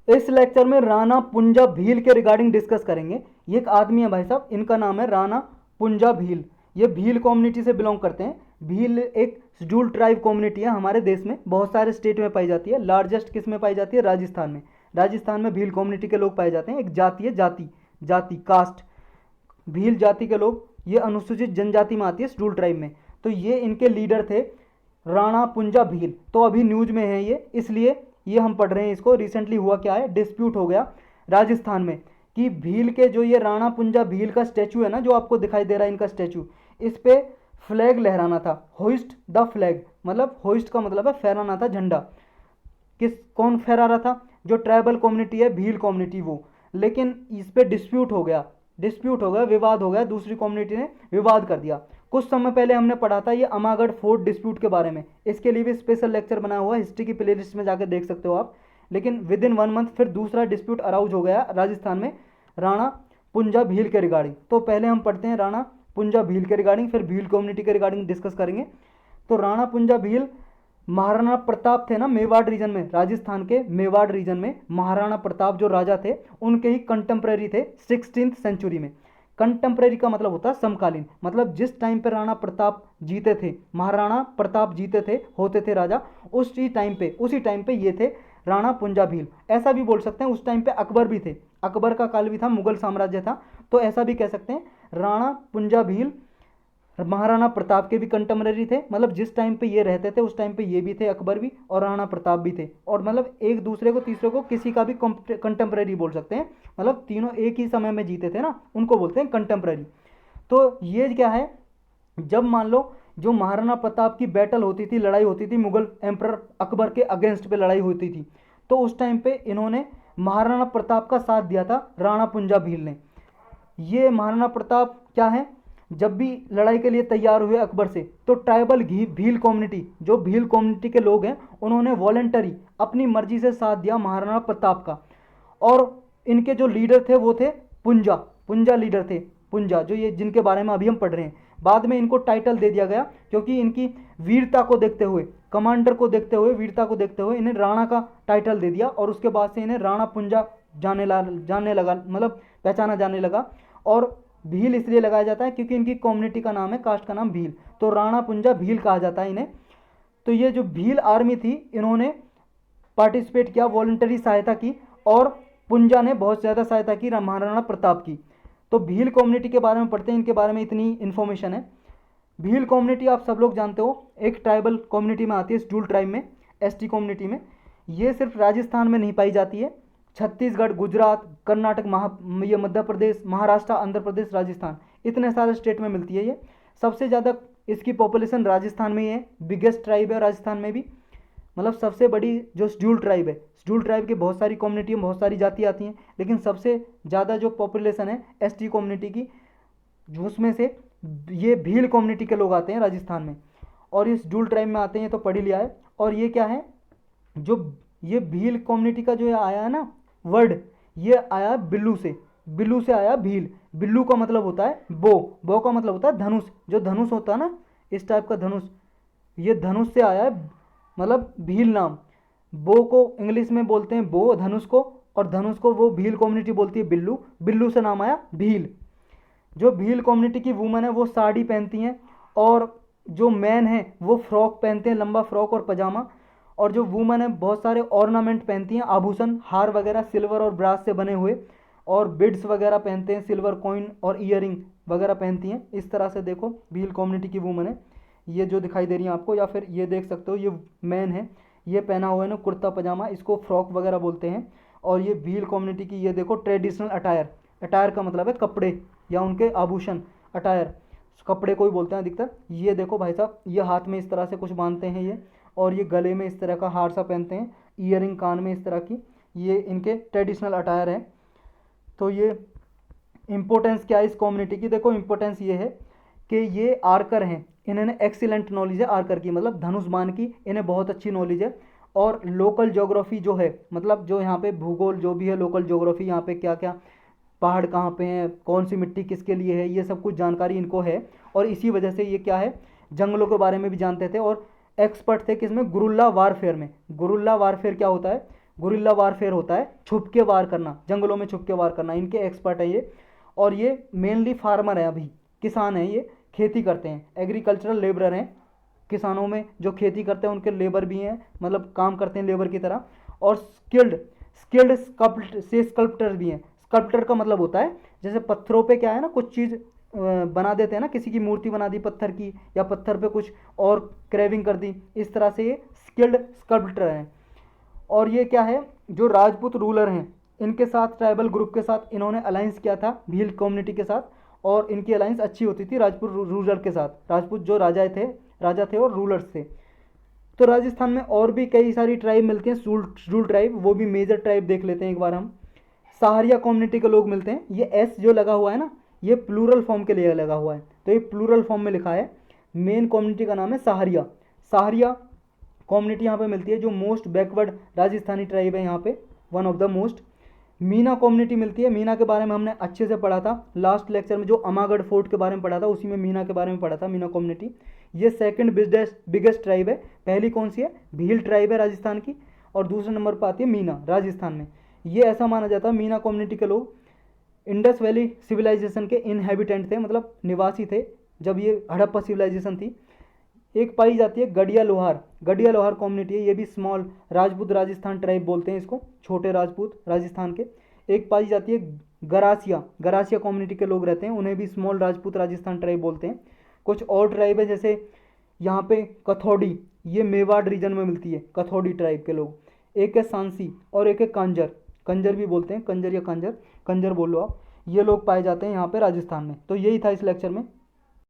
इस लेक्चर में राणा पुंजा भील के रिगार्डिंग डिस्कस करेंगे। ये एक आदमी है भाई साहब, इनका नाम है राणा पुंजा भील। ये भील कम्युनिटी से बिलोंग करते हैं। भील एक शेड्यूल ट्राइब कम्युनिटी है हमारे देश में, बहुत सारे स्टेट में पाई जाती है। लार्जेस्ट किस में पाई जाती है? राजस्थान में। राजस्थान में भील कम्युनिटी के लोग पाए जाते हैं। एक जाति है, जाति जाति कास्ट, भील जाति के लोग, ये अनुसूचित जनजाति में आती है, शेड्यूल ट्राइब में। तो ये इनके लीडर थे राणा पुंजा भील। तो अभी न्यूज में है ये, इसलिए ये हम पढ़ रहे हैं इसको। रिसेंटली हुआ क्या है, डिस्प्यूट हो गया राजस्थान में कि भील के जो ये राणा पुंजा भील का स्टैचू है ना, जो आपको दिखाई दे रहा है इनका स्टैचू, इस पे फ्लैग लहराना था, होइस्ट द फ्लैग। मतलब होइस्ट का मतलब है फहराना था झंडा। कौन फहरा रहा था? जो ट्राइबल कम्युनिटी है, भील कम्युनिटी, वो। लेकिन इस पे डिस्प्यूट हो गया, विवाद हो गया, दूसरी कम्युनिटी ने विवाद कर दिया। कुछ समय पहले हमने पढ़ा था ये अमागढ़ फोर्ट डिस्प्यूट के बारे में, इसके लिए भी स्पेशल लेक्चर बनाया हुआ है, हिस्ट्री की प्लेलिस्ट में जाकर देख सकते हो आप। लेकिन विद इन 1 मंथ फिर दूसरा डिस्प्यूट अराउज हो गया राजस्थान में राणा पुंजा भील के रिगार्डिंग। तो पहले हम पढ़ते हैं राणा पुंजा भील के रिगार्डिंग, फिर भील कम्युनिटी के रिगार्डिंग डिस्कस करेंगे। तो राणा पुंजा भील महाराणा प्रताप थे ना, मेवाड़ रीजन में, राजस्थान के मेवाड़ रीजन में महाराणा प्रताप जो राजा थे, उनके ही कंटेम्प्रेरी थे 16th सेंचुरी में। कंटेम्प्रेरी का मतलब होता है समकालीन, मतलब जिस टाइम पे राणा प्रताप जीते थे, महाराणा प्रताप जीते थे, होते थे राजा, उसी टाइम पे ये थे राणा पुंजा भील। ऐसा भी बोल सकते हैं उस टाइम पे अकबर भी थे, अकबर का काल भी था, मुगल साम्राज्य था, तो ऐसा भी कह सकते हैं। राणा पुंजा भील महाराणा प्रताप के भी कंटेम्प्रेरी थे, मतलब जिस टाइम पे ये रहते थे उस टाइम पे ये भी थे, अकबर भी और राणा प्रताप भी थे। और मतलब एक दूसरे को, तीसरे को, किसी का भी कंटेम्प्रेरी बोल सकते हैं, मतलब तीनों एक ही समय में जीते थे ना, उनको बोलते हैं कंटेम्प्रेरी। तो ये क्या है, जब मान लो जो महाराणा प्रताप की बैटल होती थी, लड़ाई होती थी मुगल एम्पर अकबर के अगेंस्ट पे लड़ाई होती थी, तो उस टाइम पे इन्होंने महाराणा प्रताप का साथ दिया था राणा पुंजा भील ने। ये महाराणा प्रताप क्या है, जब भी लड़ाई के लिए तैयार हुए अकबर से, तो ट्राइबल भील कम्युनिटी, जो भील कम्युनिटी के लोग हैं, उन्होंने वॉलेंटरी अपनी मर्जी से साथ दिया महाराणा प्रताप का। और इनके जो लीडर थे वो थे पुंजा, पुंजा लीडर थे, पुंजा जो ये जिनके बारे में अभी हम पढ़ रहे हैं। बाद में इनको टाइटल दे दिया गया, क्योंकि इनकी वीरता को देखते हुए, कमांडर को देखते हुए, वीरता को देखते हुए इन्हें राणा का टाइटल दे दिया, और उसके बाद से इन्हें राणा पुंजा जानने लगा, मतलब पहचाना जाने लगा। और भील इसलिए लगाया जाता है क्योंकि इनकी कम्युनिटी का नाम है, कास्ट का नाम भील, तो राणा पुंजा भील कहा जाता है इन्हें। तो ये जो भील आर्मी थी, इन्होंने पार्टिसिपेट किया, वॉलंटरी सहायता की, और पुंजा ने बहुत ज़्यादा सहायता की महाराणा प्रताप की। तो भील कम्युनिटी के बारे में पढ़ते हैं, इनके बारे में इतनी इन्फॉर्मेशन है। भील कम्युनिटी आप सब लोग जानते हो, एक ट्राइबल कम्युनिटी में आती है, शेड्यूल ट्राइब में, एसटी कम्युनिटी में। ये सिर्फ राजस्थान में नहीं पाई जाती है, छत्तीसगढ़, गुजरात, कर्नाटक, ये मध्य प्रदेश, महाराष्ट्र, आंध्र प्रदेश, राजस्थान, इतने सारे स्टेट में मिलती है ये। सबसे ज़्यादा इसकी पॉपुलेशन राजस्थान में ही है, बिगेस्ट ट्राइब है राजस्थान में भी, मतलब सबसे बड़ी जो शेड्यूल ट्राइब है। शेड्यूल ट्राइब की बहुत सारी कम्युनिटी में बहुत सारी जाति आती हैं, लेकिन सबसे ज़्यादा जो पॉपुलेशन है एसटी कम्युनिटी की, उसमें से ये भील कम्युनिटी के लोग आते हैं राजस्थान में, और ये शेड्यूल ट्राइब में आते हैं, तो पढ़ ही लिया है। और ये क्या है, जो ये भील कम्युनिटी का जो आया है ना वर्ड, ये आया बिल्लू से, बिल्लू से आया भील। बिल्लू का मतलब होता है बो, बो का मतलब होता है धनुष, जो धनुष होता है ना, इस टाइप का धनुष, ये धनुष से आया है, मतलब भील नाम। बो को इंग्लिश में बोलते हैं बो, धनुष को, और धनुष को वो भील कम्युनिटी बोलती है बिल्लू, बिल्लू से नाम आया भील। जो भील कम्युनिटी की वुमेन है वो साड़ी पहनती हैं, और जो मैन है वो फ्रॉक पहनते हैं, लंबा फ्रॉक और पजामा। और जो वुमेन है बहुत सारे ऑर्नामेंट पहनती हैं, आभूषण, हार वगैरह सिल्वर और ब्रास से बने हुए, और बिड्स वगैरह पहनते हैं, सिल्वर कॉइन और ईयरिंग वगैरह पहनती हैं। इस तरह से देखो भील कम्युनिटी की वुमेन है, ये जो दिखाई दे रही है आपको, या फिर ये देख सकते हो ये मैन है, ये पहना हुआ है ना कुर्ता पजामा, इसको फ्रॉक वगैरह बोलते हैं। और ये भील कम्युनिटी की ये देखो ट्रेडिशनल अटायर, अटायर का मतलब है कपड़े या उनके आभूषण, अटायर कपड़े को ही बोलते हैं अधिकतर। ये देखो भाई साहब, ये हाथ में इस तरह से कुछ बांधते हैं ये, और ये गले में इस तरह का हार सा पहनते हैं, ईयरिंग कान में इस तरह की, ये इनके ट्रेडिशनल अटायर है। तो ये इम्पोर्टेंस क्या है इस कम्युनिटी की, देखो इम्पोर्टेंस ये है कि ये आर्कर हैं, इन्हें एक्सीलेंट नॉलेज है आर्कर की, मतलब धनुष बाण की इन्हें बहुत अच्छी नॉलेज है। और लोकल ज्योग्राफी जो है, मतलब जो यहाँ पे भूगोल जो भी है, लोकल ज्योग्राफी, यहाँ पे क्या क्या पहाड़ कहाँ पे हैं, कौन सी मिट्टी किसके लिए है, ये सब कुछ जानकारी इनको है। और इसी वजह से ये क्या है, जंगलों के बारे में भी जानते थे, और एक्सपर्ट थे किसमें, गुरुल्ला वारफेयर में। गुरुल्ला वारफेयर क्या होता है, गुरिल्ला वारफेयर होता है, छुप के वार करना, जंगलों में छुप के वार करना, इनके एक्सपर्ट है ये। और ये मेनली फार्मर है, अभी किसान हैं, ये खेती करते हैं, एग्रीकल्चरल लेबरर हैं, किसानों में जो खेती करते हैं उनके लेबर भी हैं, मतलब काम करते हैं लेबर की तरह। और स्किल्ड स्किल्ड स्कल्प्टर भी हैं। स्कल्प्टर का मतलब होता है जैसे पत्थरों पे क्या है ना, कुछ चीज़ बना देते हैं ना, किसी की मूर्ति बना दी पत्थर की, या पत्थर पे कुछ और क्रेविंग कर दी, इस तरह से ये स्किल्ड स्कल्प्टर हैं। और ये क्या है, जो राजपूत रूलर हैं इनके साथ, ट्राइबल ग्रुप के साथ इन्होंने अलाइंस किया था, भील कम्युनिटी के साथ, और इनकी अलाइंस अच्छी होती थी राजपूत रूलर के साथ। राजपूत जो राजा थे और रूलर्स थे। तो राजस्थान में और भी कई सारी ट्राइब मिलती हैं, शेड्यूल ट्राइब, वो भी मेजर ट्राइब देख लेते हैं एक बार हम। सहारिया कम्युनिटी के लोग मिलते हैं। ये एस जो लगा हुआ है ना, ये प्लूरल फॉर्म के लिए लगा हुआ है, तो ये प्लूरल फॉर्म में लिखा है। मेन कम्युनिटी का नाम है सहारिया। सहारिया कम्युनिटी यहाँ पे मिलती है, जो मोस्ट बैकवर्ड राजस्थानी ट्राइब है यहाँ पे, one of the most. Meena community मिलती है। मीना के बारे में हमने अच्छे से पढ़ा था लास्ट लेक्चर में, जो अमागढ़ फोर्ट के बारे में पढ़ा था, उसी में मीना के बारे में पढ़ा था, मीना कम्युनिटी। ये सेकंड बिगेस्ट ट्राइब है। पहली कौन सी है, भील ट्राइब है राजस्थान की, और दूसरे नंबर पर आती है मीना राजस्थान में। ये ऐसा माना जाता है मीना कम्युनिटी के लोग इंडस वैली सिविलाइजेशन के इनहेबिटेंट थे, मतलब निवासी थे जब ये हड़प्पा सिविलाइजेशन थी। एक पाई जाती है गडिया लोहार। गडिया लोहार कम्युनिटी है, ये भी स्मॉल राजपूत राजस्थान ट्राइब बोलते हैं इसको, छोटे राजपूत राजस्थान के। एक पाई जाती है गरासिया। गरासिया कम्युनिटी के लोग रहते हैं, उन्हें भी स्मॉल राजपूत राजस्थान ट्राइब बोलते हैं। कुछ और ट्राइब है, जैसे यहाँ पे कथौड़ी, ये मेवाड़ रीजन में मिलती है, कथौड़ी ट्राइब के लोग। एक है सांसी और एक है कांजर, कंजर भी बोलते हैं, कंजर या कांजर, कंजर बोल लो आप। ये लोग पाए जाते हैं यहाँ पे राजस्थान में। तो यही था इस लेक्चर में।